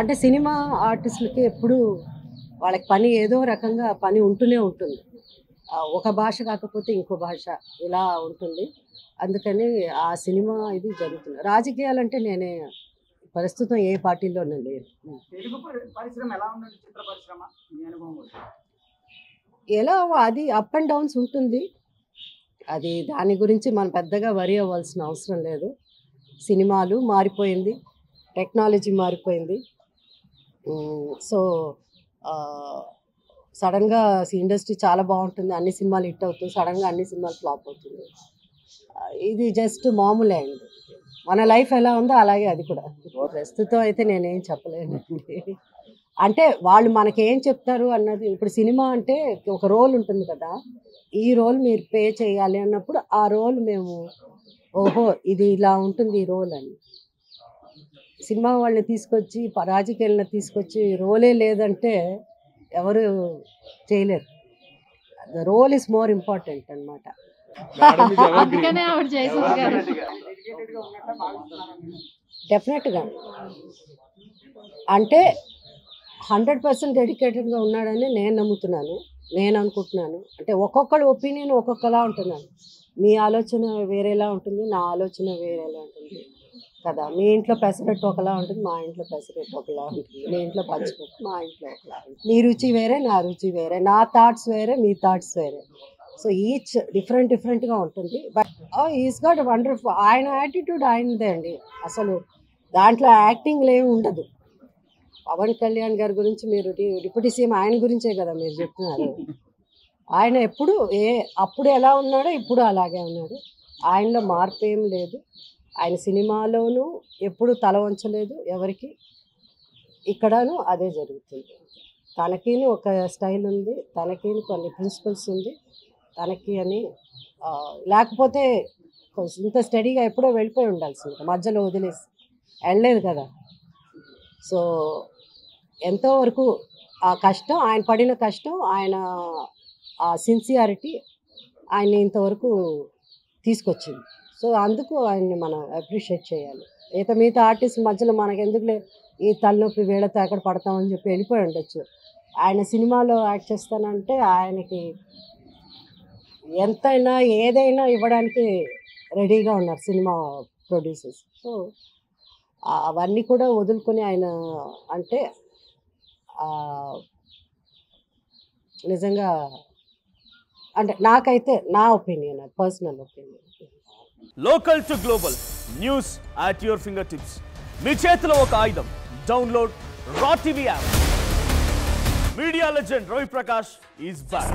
అంటే సినిమా ఆర్టిస్టులకి ఎప్పుడు వాళ్ళకి పని ఏదో రకంగా పని ఉంటూనే ఉంటుంది. ఒక భాష కాకపోతే ఇంకో భాష ఇలా ఉంటుంది. అందుకని ఆ సినిమా ఇది జరుగుతుంది. రాజకీయాలంటే నేనే ప్రస్తుతం ఏ పార్టీలోనే లేను. తెలుగు పరిశ్రమ ఎలా ఉందండి? చిత్ర పరిశ్రమ మీ అనుభవం? ఎలా అది అప్ అండ్ డౌన్స్ ఉంటుంది. అది దాని గురించి మనం పెద్దగా వరి అవ్వాల్సిన అవసరం లేదు. సినిమాలు మారిపోయింది, టెక్నాలజీ మారిపోయింది. సో సడన్గా ఇండస్ట్రీ చాలా బాగుంటుంది, అన్ని సినిమాలు హిట్ అవుతుంది, సడన్గా అన్ని సినిమాలు ఫ్లాప్ అవుతుంది. ఇది జస్ట్ మామూలే అండి. మన లైఫ్ ఎలా ఉందో అలాగే అది కూడా. ప్రస్తుతం అయితే నేనేం చెప్పలేనండి. అంటే వాళ్ళు మనకేం చెప్తారు అన్నది, ఇప్పుడు సినిమా అంటే ఒక రోల్ ఉంటుంది కదా, ఈ రోల్ మీరు పే చేయాలి అన్నప్పుడు ఆ రోల్ మేము ఓహో ఇది ఇలా ఉంటుంది ఈ రోల్ అని. సినిమా వాళ్ళని తీసుకొచ్చి రాజకీయాలను తీసుకొచ్చి రోలే లేదంటే ఎవరు చేయలేరు. The role is more important అనమాట. డెఫినెట్గా అంటే 100% డెడికేటెడ్గా ఉన్నాడని నేను నమ్ముతున్నాను, నేను అనుకుంటున్నాను. అంటే ఒక్కొక్కళ్ళ ఒపీనియన్ ఒక్కొక్కలా ఉంటున్నాను. మీ ఆలోచన వేరేలా ఉంటుంది, నా ఆలోచన వేరేలా ఉంటుంది కదా. మీ ఇంట్లో పెసరట్టు ఒకలా ఉంటుంది, మా ఇంట్లో పెసరట్టు ఒకలా ఉంటుంది. మీ ఇంట్లో పచ్చిపప్పు, మా ఇంట్లో ఒకలా ఉంటుంది. మీ రుచి వేరే, నా రుచి వేరే, నా థాట్స్ వేరే, మీ థాట్స్ వేరే. సో ఈచ్ డిఫరెంట్గా ఉంటుంది. But is got wonderful. ఆయన యాటిట్యూడ్ ఆయనదే అండి. అసలు దాంట్లో యాక్టింగ్లు ఏమి ఉండదు. పవన్ కళ్యాణ్ గారి గురించి మీరు డిప్యూటీ సీఎం ఆయన గురించే కదా మీరు చెప్తున్నారు. ఆయన ఎప్పుడు అప్పుడు ఎలా ఉన్నాడో ఇప్పుడు అలాగే ఉన్నాడు. ఆయనలో మార్పు ఏం లేదు. ఆయన సినిమాలోనూ ఎప్పుడు తల వంచలేదు ఎవరికి. ఇక్కడను అదే జరుగుతుంది. తనకి ఒక స్టైల్ ఉంది, తనకి కొన్ని ప్రిన్సిపల్స్ ఉంది తనకి అని. లేకపోతే ఇంత స్టడీగా ఎప్పుడో వెళ్ళిపోయి ఉండాల్సింది, మధ్యలో వదిలేసి వెళ్ళలేదు కదా. సో ఎంతోవరకు ఆ కష్టం, ఆయన పడిన కష్టం, ఆయన ఆ సిన్సియారిటీ ఆయన్ని ఇంతవరకు తీసుకొచ్చింది. సో అందుకు ఆయన్ని మనం అప్రిషియేట్ చేయాలి. మిగతా ఆర్టిస్ట్ మధ్యలో మనకెందుకులే ఈ తలనొప్పి వీళ్ళతో ఎక్కడ పడతామని చెప్పి వెళ్ళిపోయి ఉండొచ్చు. ఆయన సినిమాలో యాక్ట్ చేస్తానంటే ఆయనకి ఎంతైనా ఏదైనా ఇవ్వడానికి రెడీగా ఉన్నారు సినిమా ప్రొడ్యూసర్స్. సో అవన్నీ కూడా వదులుకొని ఆయన అంటే నిజంగా అంటే నాకైతే నా opinion, personal opinion. Local to global news at your finger tips. మీ చేతిలో ఒక ఆయుధం. Download R TV app. Media legend Ravi Prakash is back.